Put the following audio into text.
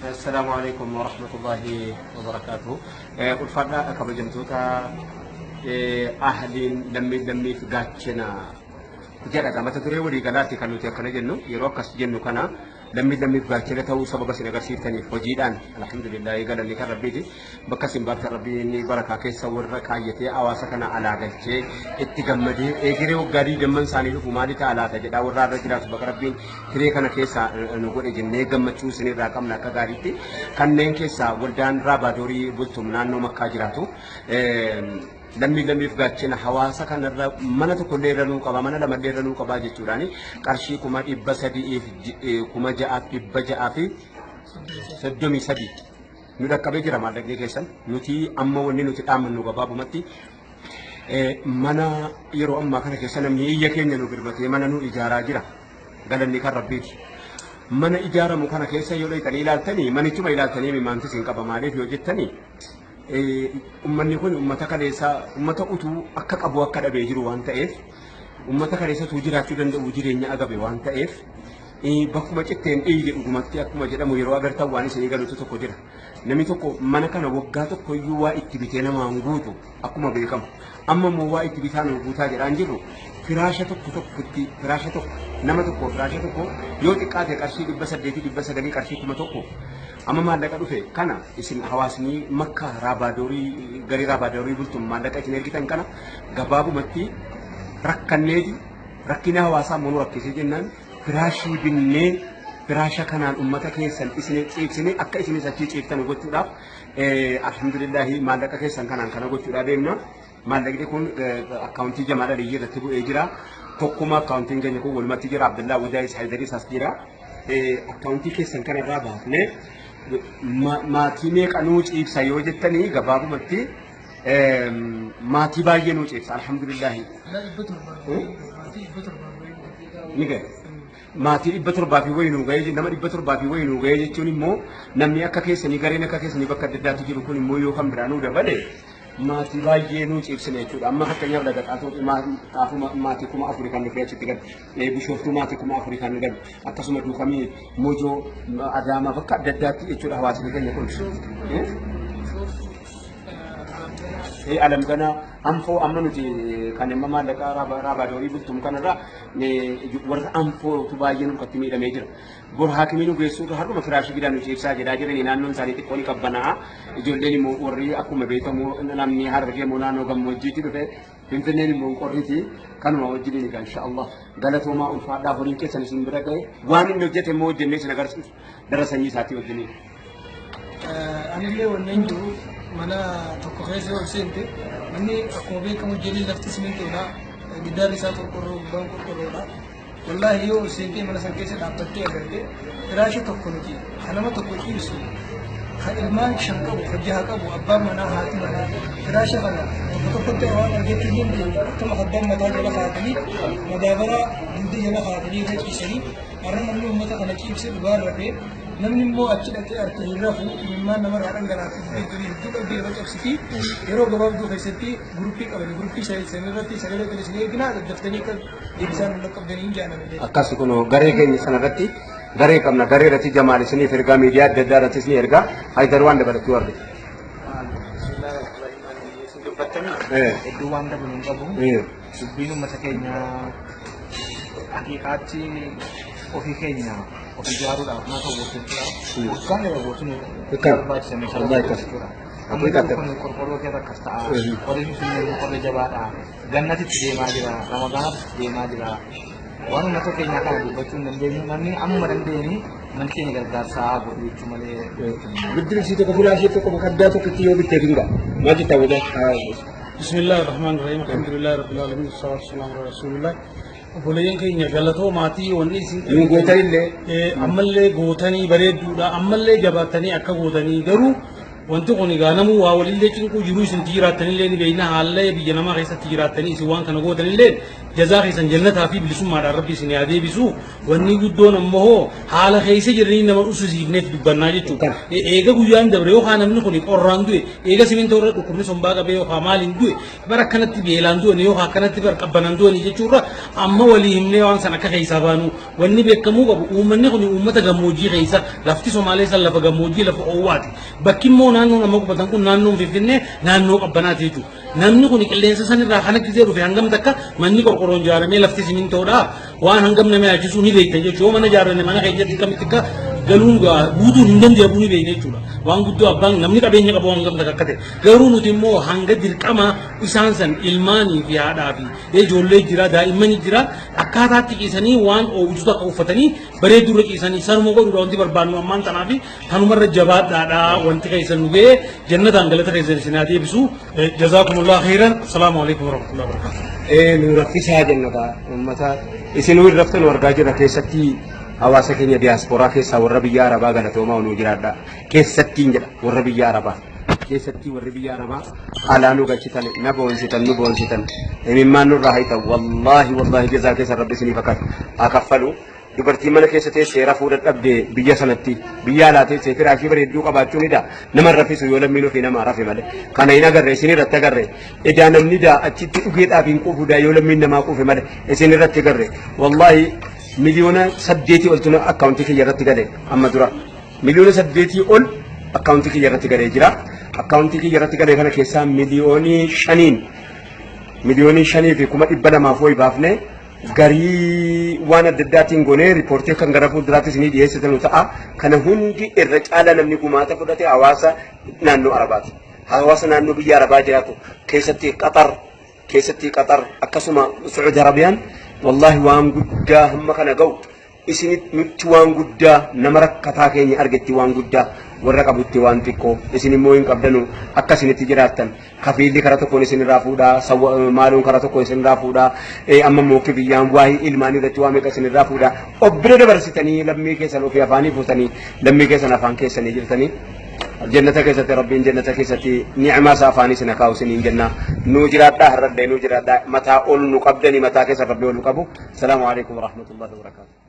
السلام عليكم ورحمة الله وبركاته. قل فرنا كبجمتوتا أهل لمي في قاتشنا جرى ما تدري ولي قلاتي كانوا تكنا جنو يروكس جنو كنا لمي في قاتشنا تو سبب سنغر سيرتني فجيدان الحمد لله قال لي كربيتي بكسم بارك ربي إني بركة كيس ور ركايتي أواسكنا على قلتي اتجمدي إجري وقاري جمن ساني فمالي تعالى تجد أور رجلات بكربين كريه كنا كيسا نقول إجنة جمتشو سني راكم نكاريتي كنن كيسا ولدان رابادوري بلتم نانو مكاجراتو لمي فقاتشنا حواسا كان منا تقول ليرانو كبا منا لما ليرانو كبا جتوراني كارشي كما إبسدي كما جاء إبجاء في سدومي سدي نودا كبيرة ما لقي كيسان نوتي أما وني نوتي أمن نوكا بابو متي منا يرو أما كان كيسان مي يكين نو برمتي منا نو إجارة جرا قال لي كربيت منا إجارة مكان كيسان يولي تاني لا تاني منا تما إلى تاني من تسين كبا مالي في وجه تاني ummanni kun ummata kaleessa ummata utuu akka qabu akka dhabee jiru waan ta'eef ummata kaleessa tuu jiraachuu danda'u jireenya agabe waan ta'eef bakkuma citteen dhiige dhugumatti akkuma jedhamu yeroo agartan waan isinii galuutu tokko jira namni tokko mana kana waggaa tokko iyyuu waa itti bitee namaan guutu akkuma beekamu amma immoo waa itti bitaan guutaa jedhaan jiru firaasha tokko nama tokko firaasha tokko yoo xiqqaate qarshii 800 900 qarshii 1000 amma maallaqa dhufe kana isin hawaasni makka raabaadorii garii raabaadorii bultum maallaqa isin ergitan kana gabaabumatti rakkanneeti rakkina hawaasaa monuu rakkisee jennaan firaashii binnee firaasha kanaan ummata keessan isin ciibsine akka isin achii ciibtan gochuudhaaf alhamdulillah maallaqa keessan kanaan kana gochuudhaaf deemna maallaqni kun akkaawuntii jamaadha liyyii irratti bu'ee jira tokkuma akkaawuntiin keenya kun walumatti jira Abdullaa Wudaayis Haydarii isaas jira akkaawuntii keessan kanarraa baafnee maatii meeqa nuu ciibsa yoo jettanii gabaabumatti maatii baay'ee nuu ciibsa alhamdulillah ni gaya maatii 700 fi wayinuu ga'ee nama 700 fi wayinuu ga'ee jechuun immoo namni akka keessanii gareen akka keessanii bakka adda addaatti jiru kun immoo yoo kan biraanuu dabale maatii baay'ee nuu ciibsine jechuudha amma fakkeenyaaf xaafuu maatii 4,000 kan dhufee achitti gad bishooftuu maatii 4,000 kan gad akkasuma duukamii mojoo adaamaa bakka adda addaatti jechuudha hawaasni keenya kun alam gana anfoo amma nuti kan amma maallaqa raabaadorii bultum kanarra warra anfootu baay'ee nukatti miidhamee jira bor haakimii nu geessuutu har'uma firaashii gidaan nu ciibsaa jedhaa jiranii naannoon isaanii xiqqoo ni qabbanaa ijoolleen immoo warri akkuma beekamu namni harree immoo naannoo gammoojjiitti dhufe finfinneen immoo qorriti kanuma wajjiniin egaa inshaallah galatoomaa ulfaadhaa horiin keessan isin bira ga'e waan inni hojjete immoo hojjennee isin agarsiisu dara sanyii isaatii wajjiniin. Anillee wanneen jiru mana tokko keessa ol seente inni akkuma beekamu jedhee lafti simintoodha giddaarri isaa qorqorroo gubbaan qorqorroodha wallaahi yoo ol seentee mana san keessa dhaabbattee agarte firaasha tokko nuti kanama tokko ciibsu kan ilmaan 5 qabu kan 6 qabu abbaan manaa haati manaa firaasha kana tokkotti waan argachuu hin dandeenye akkuma abbaan mataa jala kaatanii madaabara dugda jala kaatanii irra ciisanii har'a namni uummata kana ciibsee dhugaa rafee namni immoo achi dhaqee argee rafu ilmaan namarraa dhangalaatu durii hedduu qabdee yeroo cabsiti yeroo gabaabduu keessatti guruppii qabani guruppii san irratti sagalee qalisanii eeginaa daddaftanii akka deebisaan hin qabdanii hin jaalladhe. Akkas kun garee keenya sanarratti garee qabna garee irratti jamaal isiniif ergaa miidiyaa adda addaa irrattis ni ergaa haydar waan dabalachuu warri. Hedduu waan dabalu hin qabu dubbiin uummata keenya haqiiqaatti ofii keenya of ijaaruudhaaf maa ta'u gochuudhaaf waggaan yeroo gochuun barbaachisanii jechuudha. Amma kun qorqorroo keessa akkas ta'a qorri sun qorri jabaadha gannatitti deemaa jira ramadaanatti deemaa jira waan uummata keenya kana dubbachuu hin dandeenyu namni amma dandeenye man keenya gargaarsaa godhu jechuu malee. Biddilisi tokko firaashii tokko bakka addaa tokkotti yoo bittee fiduudha maal jettaa wada. Bismillaahi rahmaani rahiim alhamdulillahi rabbil aalamiin salaatu wasalaamu ala rasuulillah. Obboleeyyan keenya galatoo maatii wanni isin gootanillee ammallee gootanii bareedduudha ammallee jabaatanii akka gootanii garuu wanti kun egaa namuu waa walillee cinquu jiruu isin jiraattanillee ni beeyna haallee biyya namaa keessatti jiraattanii isin waan kana gootanillee jazaa keessan jannataa fi bilisummaadhaan rabbi isin yaa deebisu wanni guddoon ammoo haala keessa jiranii nama dhususiifneef dubbannaa jechuudha. Eega guyyaan dabre yookaan namni kun qorraan du'e eega simintoo irra dhukkubni sombaa qabee yookaan maaliin du'e bara akkanatti beelaan du'e yookaan akkanatti bara qabbanaan du'e jechuudha amma walii himnee waan sana akka keessaa baanu wanni beekamuu qabu uummanni kun uummata gammoojjii keessa lafti Somaalee san lafa gammoojjii lafa oowwaati bakki immoo naannoo nama qubatan kun naannoo Finfinnee naannoo qabbanaati jechuudha. Namni kun qilleensa sanirraa kana gisee dhufe hangam takka manni qorqorroon ijaaramee lafti simintoodha waan hangam nama yaachisu ni beektan jechuudha. Mana ijaarame mana keessatti kamitti akka galuun guutuun hin danda'amu ni beekne jechuudha. Waan guddoo abbaan namni qabeenya qabu hangam takka akka ta'e garuu nuti immoo hanga dirqama isaan san ilmaanii fi haadhaa fi ijoollee jira daa'immanii jira akkaataatti ciisanii waan oomishu akka uffatanii bareeduu irra ciisanii sanuma godhuudha wanti barbaannu ammaan tanaa fi kanumarra jabaadhaadha wanti keessan nu ga'ee jannataan galata keessan isin haa deebisu jazaakumullah khairan salaamu alaikum warahmatullahi wabarakatuh. Nuura fisaa jannata uummata isinuu irraftan argaa jira keessatti hawaasa keenya diiyaasporaa keessaa warra biyya arabaa galatoomaa nu jiraadha keessattiin jedha warra biyya arabaa keessatti warri biyya arabaa alaa nu galchitan na boonsitan nu boonsitan himimmaan nurraa haytan wallaahi jazaa keessa rabbi isiniif akaffalu dubartii mana keessa teessee rafuu dadhabde biyya sanatti biyya alaa teessee firaashii bareedduu qabaachuunidha nama raffisu yoo lammiin ofii nama rafe malee kana hin agarre isin irratti agarre edaa namni daa achitti dhugeedhaaf hin quufuudha yoo lammiin namaa quufe malee isin irratti agarre wallaahi miliyoona 8 ol tuna akkaawuntii kiyya irratti gale amma dura miliyoona 8 ol akkaawuntii kiyya irratti galee jira akkaawuntii kiyya irratti galee kana keessaa miliyoonii 5 fi 200,000 fooyi baafne garii waan adda addaatiin goonee riipoortii kan gara fuulduraatti isinii dhiyeessitan ta'a kana hundi irra caala namni gumaata fudhate hawaasa naannoo arabaati hawaasa naannoo biyya arabaa jiraatu keessatti qaxar akkasuma Saudi Arabiyaan والله وان قدا هم كان جو إسني نت وان قدا نمرك كتاكيني أرجتي وان قدا ورقبتي وان تكو إسني موين قبلنو أكسني تجارتن كفيل كراتو كوني سن رافودا سو مالون كراتو كوني سن رافودا أما موكب يام واهي إلماني رتوامي كسن رافودا أبرد برستني لمي كيسن وفي أفاني فوتني لمي كيسن أفان كيسن يجرتني جنة كيسة ربين جنة كيسة نعمة سافاني سنكاو سنين جنة نوجرات ده رد نوجرات ده متى أول نقبضني متى كيسة ربي أول نقبو السلام عليكم ورحمة الله وبركاته.